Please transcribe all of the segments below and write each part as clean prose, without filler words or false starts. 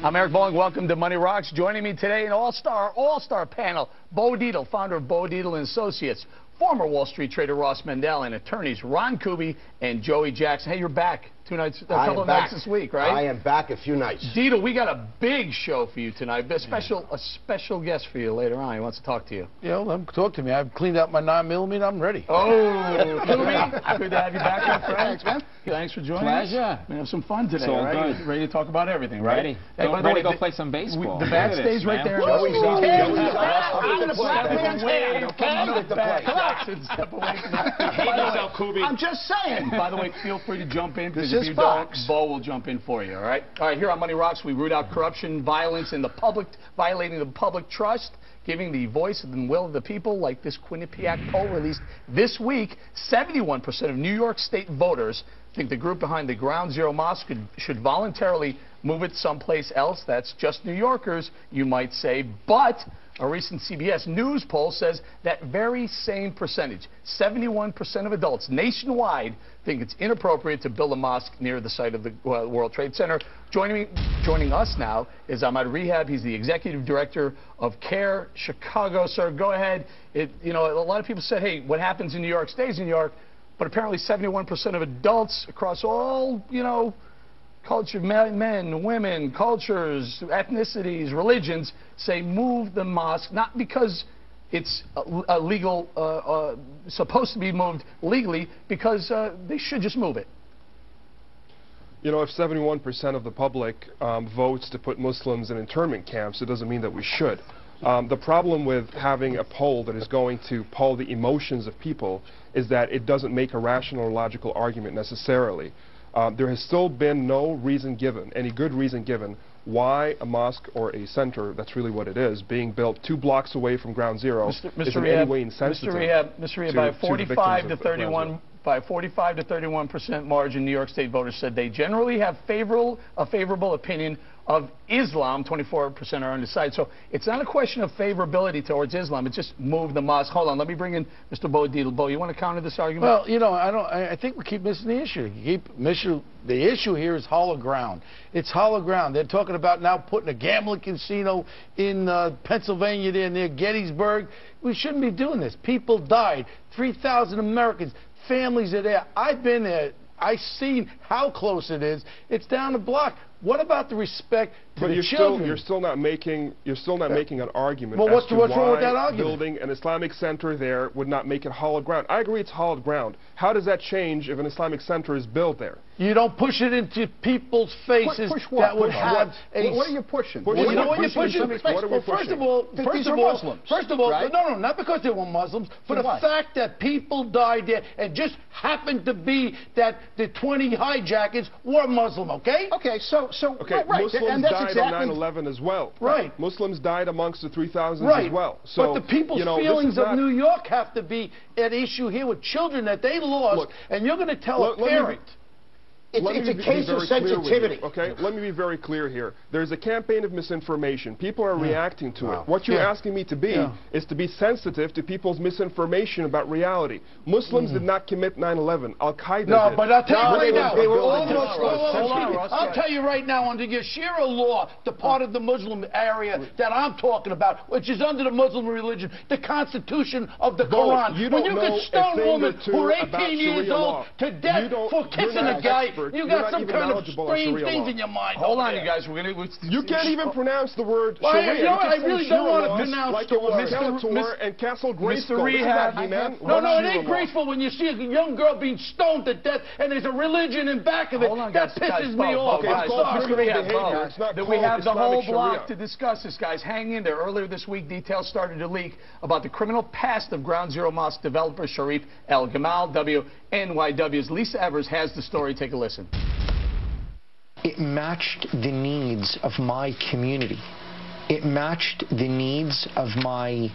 I'm Eric Bowling. Welcome to Money Rocks. Joining me today, an all-star panel, Bo Dietel, founder of Bo Dietel & Associates, former Wall Street trader Ross Mendel, and attorneys Ron Kuby and Joey Jackson. Hey, you're back. A couple of nights this week, right? I am back a few nights. Dietel, we got a big show for you tonight. A special guest for you later on. He wants to talk to you. Yeah, well, talk to me. I've cleaned out my 9mm. I'm ready. Oh, Kuby, good to have you back, my friend. Thanks, man. Thanks for joining us. Pleasure. We have some fun today, all right? good. Ready to talk about everything, right? Ready. Hey, Ready to go play some baseball. The bat stays right there. I'm just saying. By the way, feel free to jump in, because This if is you Fox. don't, Bo will jump in for you, all right? All right, here on Money Rocks, we root out corruption, violence, and violating the public trust, giving the voice and will of the people, like this Quinnipiac poll released this week. 71% of New York State voters think the group behind the Ground Zero Mosque should voluntarily move it someplace else. That's just New Yorkers, you might say. But a recent CBS News poll says that very same percentage, 71% of adults nationwide, think it's inappropriate to build a mosque near the site of the World Trade Center. Joining us now is Ahmed Rehab. He's the executive director of CAIR-Chicago. Sir, go ahead. A lot of people said, hey, what happens in New York stays in New York. But apparently 71% of adults across all, culture, men, women, cultures, ethnicities, religions, say move the mosque, not because it's supposed to be moved legally, because they should just move it. If 71% of the public votes to put Muslims in internment camps, it doesn't mean that we should. The problem with having a poll that is going to poll the emotions of people is that it doesn't make a rational or logical argument necessarily. There has still been no reason given, any good reason given, why a mosque or a center, that's really what it is, being built 2 blocks away from Ground Zero is in any way insensitive. Mr. Rehab, by 45 to 31% margin, New York State voters said they generally have a favorable opinion of Islam. 24% are undecided. So it's not a question of favorability towards Islam. It's just move the mosque. Hold on, let me bring in Mr. Bo Dietel. Bo, you want to counter this argument? Well, I think we keep missing the issue. The issue here is hollow ground. It's hollow ground. They're talking about now putting a gambling casino in Pennsylvania there near Gettysburg. We shouldn't be doing this. People died. 3,000 Americans. Families are there. I've been there. I've seen how close it is. It's down the block. What about the respect to the children? You're still not making an argument as to what's wrong with that why argument? Building an Islamic center there would not make it hollow ground. I agree it's hollow ground. How does that change if an Islamic center is built there? You don't push it into people's faces. Push what? That would have what are you pushing? Well, you know what you're pushing? What are we pushing? First of all, right? no, not because they were Muslims, for the fact that people died there, and just happened to be that the 20 hijackers were Muslim, okay? Okay, so right, Muslims died on 9/11 as well. Right. Muslims died amongst the 3,000s right. as well. So, but the people's feelings of New York have to be at issue here with children that they lost, look, and you're going to tell a parent. It's a case of sensitivity. Okay, let me be very clear here. There's a campaign of misinformation. People are reacting to it. What you're asking me to be is to be sensitive to people's misinformation about reality. Muslims did not commit 9/11. Al-Qaeda did. But I'll tell you right now. They were all Muslims. I'll tell you right now, under your Sharia law, the part of the Muslim area that I'm talking about, which is under the Muslim religion, the Constitution of the Quran. When you can stone a woman who are 18 years old to death for kissing a guy, you got some kind of strange things in your mind. Hold on, you guys. You can't even pronounce the word well, Sharia. I really don't want to pronounce like the word. Mr. And Castle Graceful. Mr. Rehab. No, it ain't graceful when you see a young girl being stoned to death and there's a religion in back of it. That pisses me off. Mr. Rehab, we have the whole block to Sharia. discuss this, guys. Hang in there. Earlier this week, details started to leak about the criminal past of Ground Zero Mosque developer Sharif El Gamal. WNYW's Lisa Evers has the story. Take a listen. It matched the needs of my community. It matched the needs of my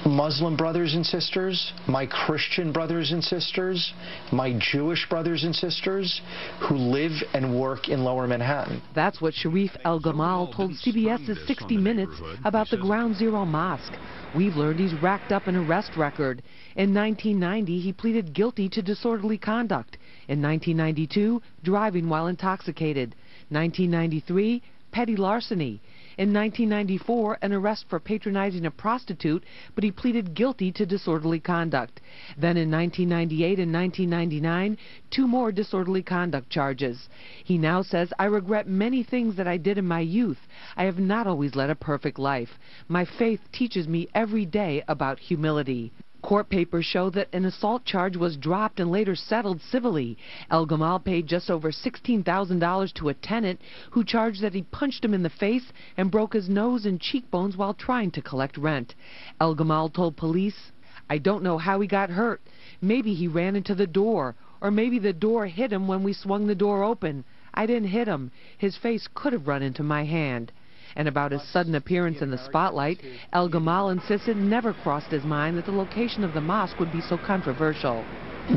Muslim brothers and sisters, my Christian brothers and sisters, my Jewish brothers and sisters who live and work in Lower Manhattan. That's what Sharif El Gamal told CBS's 60 Minutes about the Ground Zero Mosque. We've learned he's racked up an arrest record. In 1990, he pleaded guilty to disorderly conduct. In 1992, driving while intoxicated. 1993, petty larceny. In 1994, an arrest for patronizing a prostitute, but he pleaded guilty to disorderly conduct. Then in 1998 and 1999, 2 more disorderly conduct charges. He now says, "I regret many things that I did in my youth. I have not always led a perfect life. My faith teaches me every day about humility." Court papers show that an assault charge was dropped and later settled civilly. El Gamal paid just over $16,000 to a tenant who charged that he punched him in the face and broke his nose and cheekbones while trying to collect rent. El Gamal told police, "I don't know how he got hurt. Maybe he ran into the door, or maybe the door hit him when we swung the door open. I didn't hit him. His face could have run into my hand." And about his sudden appearance in the spotlight, El Gamal insists it never crossed his mind that the location of the mosque would be so controversial.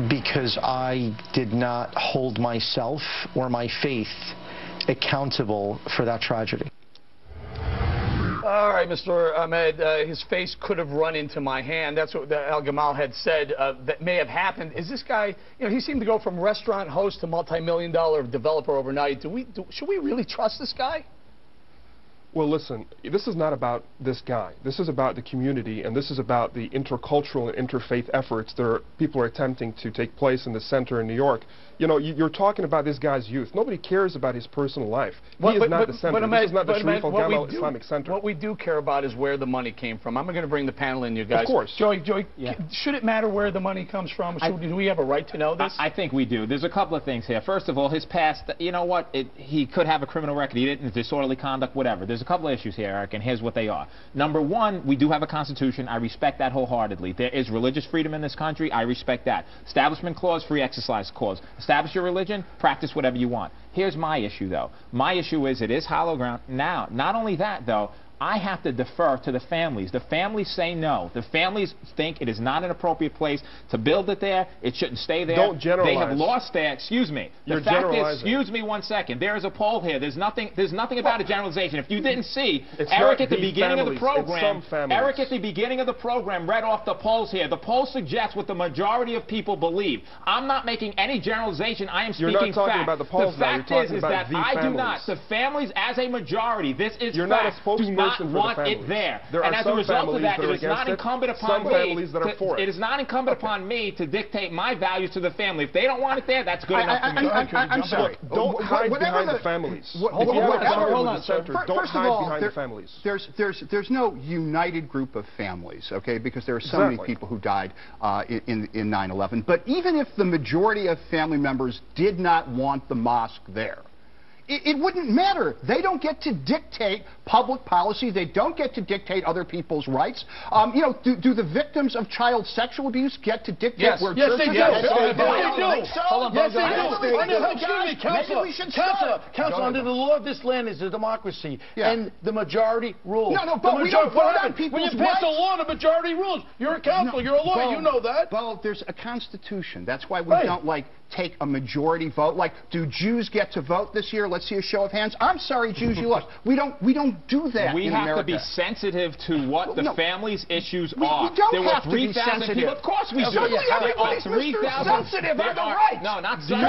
Because I did not hold myself or my faith accountable for that tragedy. All right, Mr. Ahmed, his face could have run into my hand. That's what El Gamal had said that may have happened. Is this guy, you know, he seemed to go from restaurant host to multi-million-dollar developer overnight. Should we really trust this guy? Well, listen, this is not about this guy. This is about the community, and this is about the intercultural and interfaith efforts that people are attempting to take place in the center in New York. You know, you're talking about this guy's youth. Nobody cares about his personal life. He is not the center. This is not the Sharif al-Gamal Islamic Center. What we do care about is where the money came from. I'm going to bring the panel in, you guys. Of course. Joey, yeah. Should it matter where the money comes from? Do we have a right to know this? I think we do. There's a couple of things here. First of all, his past, you know what, he could have a criminal record. He didn't, disorderly conduct, whatever. There's a couple of issues here, Eric, and here's what they are. Number one, we do have a constitution. I respect that wholeheartedly. There is religious freedom in this country. I respect that. Establishment clause, free exercise clause. Establish your religion, practice whatever you want. Here's my issue, though. My issue is it is hollow ground. Now, not only that, though, I have to defer to the families. The families say no. The families think it is not an appropriate place to build it there. It shouldn't stay there. Don't generalize. They have lost their, excuse me. You're the fact generalizing. is, excuse me one second, there is a poll here. There's nothing about a generalization. If you didn't see, it's Eric not at the beginning of the program, Eric at the beginning of the program read off the polls here. The poll suggests what the majority of people believe. I'm not making any generalization. I am speaking fact. You're not talking about the polls now. The fact is that I do not. The families as a majority, this is You're fact, not a do not spokesperson for want the families. it there. There and are as a result of that, it is not incumbent upon me. It is not incumbent upon me to dictate my values to the family. If they don't want it there, that's good enough for me. I'm sorry. Don't hide behind the families. Hold on, don't hide behind the families. There's no united group of families, okay? Because there are so many people who died in 9/11. But even if the majority of family members did not want the mosque there, it wouldn't matter. They don't get to dictate public policy. They don't get to dictate other people's rights. You know, do the victims of child sexual abuse get to dictate where churches they do. Yes, they do. Counsel, under the law of this land is a democracy, and the majority rules. No, but we don't vote on people's rights. When you pass a law, the majority rules. You're a counsel. You're a lawyer. You know that. Well, there's a constitution. That's why we don't, like, take a majority vote. Like, do Jews get to vote this year? Let's see a show of hands. I'm sorry, Jews, you lost. We don't do that we in have America. to be sensitive to what the family's issues are. We don't there have were to be 3,000 people. Of course we do. Everybody's sensitive on the right. No, not sensitive.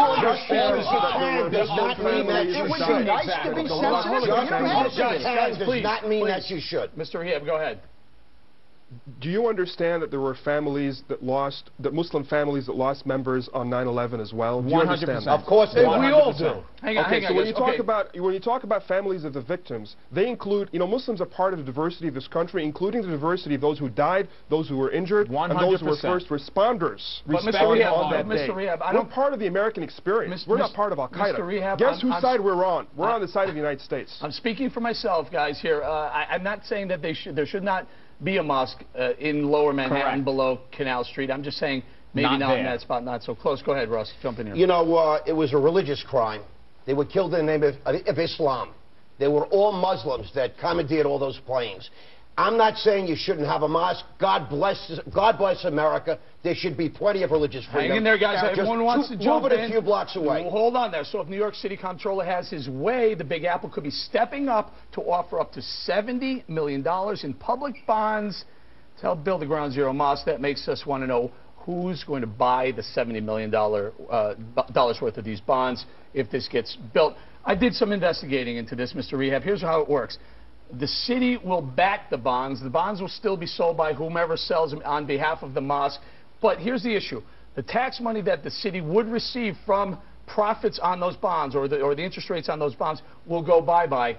Does not mean that it would be nice to be sensitive. Does not mean that you should. Mr. Rehab, go ahead. Do you understand that there were families that lost, Muslim families that lost members on 9/11 as well? Do you understand that? Of course they do. We all do. So when you talk about families of the victims, they include, you know, Muslims are part of the diversity of this country, including the diversity of those who died, those who were injured, 100%. and those who were first responders. We're part of the American experience. We're not part of Al-Qaeda. Guess whose side we're on? We're on the side of the United States. I'm speaking for myself, guys, here. I'm not saying that there should not be a mosque in Lower Manhattan below Canal Street. I'm just saying maybe not in that spot, not so close. Go ahead, Russ. Jump in here. You know, it was a religious crime. They were killed in the name of Islam. They were all Muslims that commandeered all those planes. I'm not saying you shouldn't have a mosque. God bless America. There should be plenty of religious freedom. Hang in there, guys. Everyone wants to jump in. Move it a few blocks away. Well, hold on there. So if New York City Comptroller has his way, the Big Apple could be stepping up to offer up to $70 million in public bonds to help build the Ground Zero Mosque. That makes us want to know who's going to buy the $70 million dollars worth of these bonds if this gets built. I did some investigating into this, Mr. Rehab. Here's how it works. The city will back the bonds. The bonds will still be sold by whomever sells them on behalf of the mosque. But here's the issue. The tax money that the city would receive from profits on those bonds or the interest rates on those bonds will go bye-bye.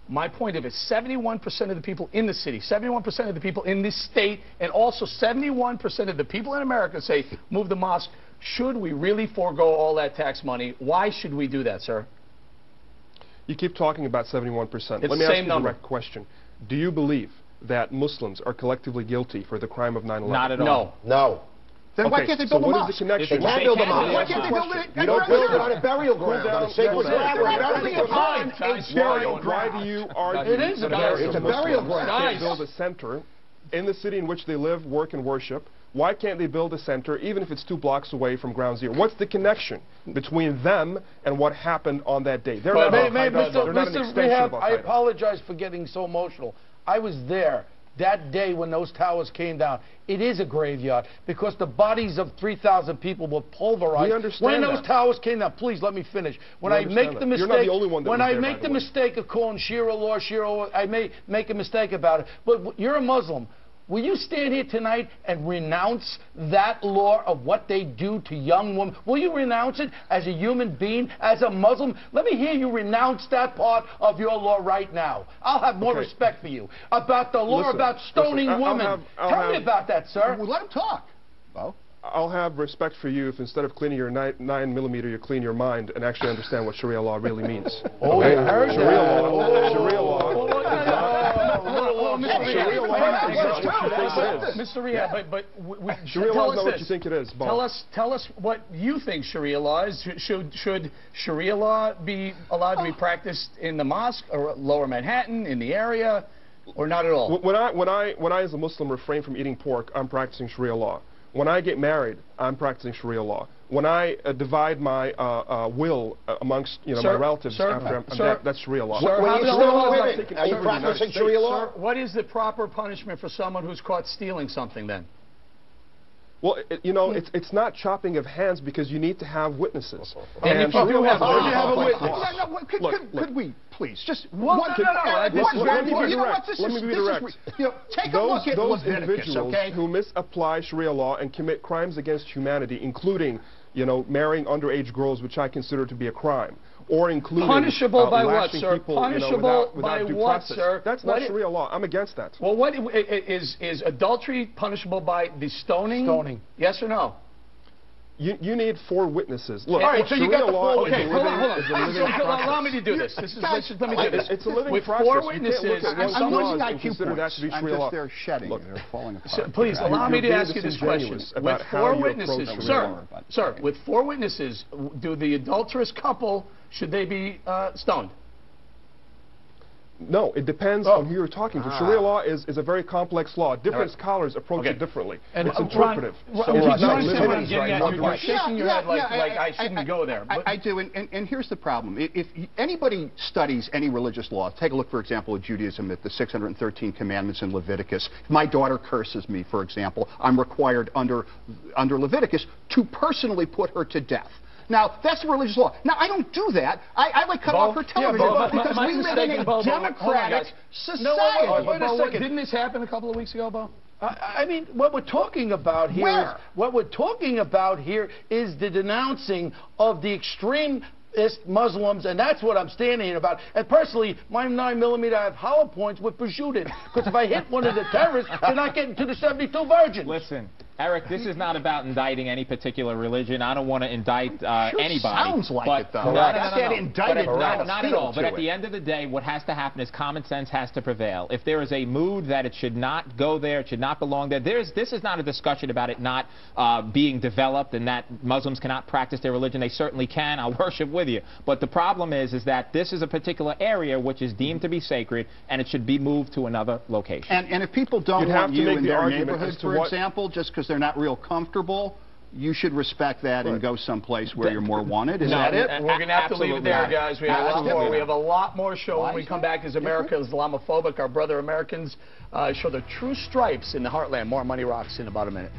My point of it, 71% of the people in the city, 71% of the people in this state, and also 71% of the people in America say, move the mosque. Should we really forego all that tax money? Why should we do that, sir? You keep talking about 71%. It's Let me ask you a direct question. Do you believe that Muslims are collectively guilty for the crime of 9/11? Not at all. No. Then why can't they build a mosque? What is the connection? They can't build a mosque. Why can't they build it? You don't build it on a burial ground, on a sacred ground. Why do you argue It is a burial It's a burial Muslims ground. can't build a center in the city in which they live, work, and worship? Why can't they build a center even if it's 2 blocks away from ground zero? What's the connection between them and what happened on that day? They're not Mr. Rehab, I apologize for getting so emotional. I was there that day when those towers came down. It is a graveyard because the bodies of 3,000 people were pulverized. We understand when those towers came down, please let me finish. When I make the mistake, You're not the only one that when was I there, make by the way. mistake of calling Sharia law, I may make a mistake about it. But you're a Muslim. Will you stand here tonight and renounce that law of what they do to young women? Will you renounce it as a human being, as a Muslim? Let me hear you renounce that part of your law right now. I'll have more respect for you. About the law about stoning women. Tell me about that, sir. Well, let him talk. Bo? I'll have respect for you if instead of cleaning your 9mm, you clean your mind and actually understand what Sharia law really means. Oh, yeah, I heard Sharia that. law. Sharia law. Mr. Rehab, but Sharia law is not what you think it is, Bo. Tell us what you think Sharia law is. Should Sharia law be allowed to be practiced in the mosque or Lower Manhattan, in the area, or not at all? When I as a Muslim refrain from eating pork, I'm practicing Sharia law. When I get married, I'm practicing Sharia law. When I divide my will amongst my relatives after I'm dead, that's Sharia law. When you stone women, are you practicing Sharia law? Sir, what is the proper punishment for someone who's caught stealing something then? Well, it's not chopping of hands because you need to have witnesses. And if you do have a witness. Could we please just one? Let me be direct. Take a look at those Leviticus, individuals who misapply Sharia law and commit crimes against humanity, including marrying underage girls, which I consider to be a crime, or including punishable by what, lashing sir? people, Punishable without by due what, process. sir? That's not Sharia law. I'm against that. Well, what is adultery punishable by the stoning? Stoning. Yes or no? You need 4 witnesses. Look, all right, so you got the 4 witnesses. Okay, hold on. Allow me to do this. Let me do this. It's a living with process. 4 witnesses, I'm losing and IQ consider that to be points. Sharia law. They're shedding. They're falling apart. Please allow me to ask you this question. With 4 witnesses, sir, with 4 witnesses, do the adulterous couple, should they be stoned? No, it depends on who you're talking to. Sharia law is a very complex law. Different scholars approach it differently. And it's interpretive. You're shaking your head like I shouldn't go there. I do, and here's the problem. If anybody studies any religious law, take a look, for example, at Judaism, at the 613 commandments in Leviticus. If my daughter curses me, for example, I'm required under Leviticus to personally put her to death. Now, that's the religious law. Now, I don't do that. I like cut off her television because we live in a democratic society. Wait a second. Didn't this happen a couple of weeks ago, Bo? I mean, what we're talking about here is the denouncing of the extreme Muslims, and that's what I'm standing here about. And personally, my 9mm, I have hollow points with prosciutto, because if I hit one of the terrorists, they're not getting to the 72 virgins. Listen, Eric, this is not about indicting any particular religion. I don't want to indict anybody. Sounds like it, though. Not at all. But at the end of the day, what has to happen is common sense has to prevail. If there is a mood that it should not go there, it should not belong there, this is not a discussion about it not being developed and that Muslims cannot practice their religion. They certainly can. I'll worship with you. But the problem is that this is a particular area which is deemed to be sacred, and it should be moved to another location. And if people don't want you in their neighborhood, for example, just because they're not real comfortable, you should respect that and go someplace where you're more wanted. Is that it? We're going to have to leave it there, guys. We have a lot more. We have a lot more show when we come back. Is America Islamophobic? Our brother Americans show their true stripes in the heartland. More Money Rocks in about a minute.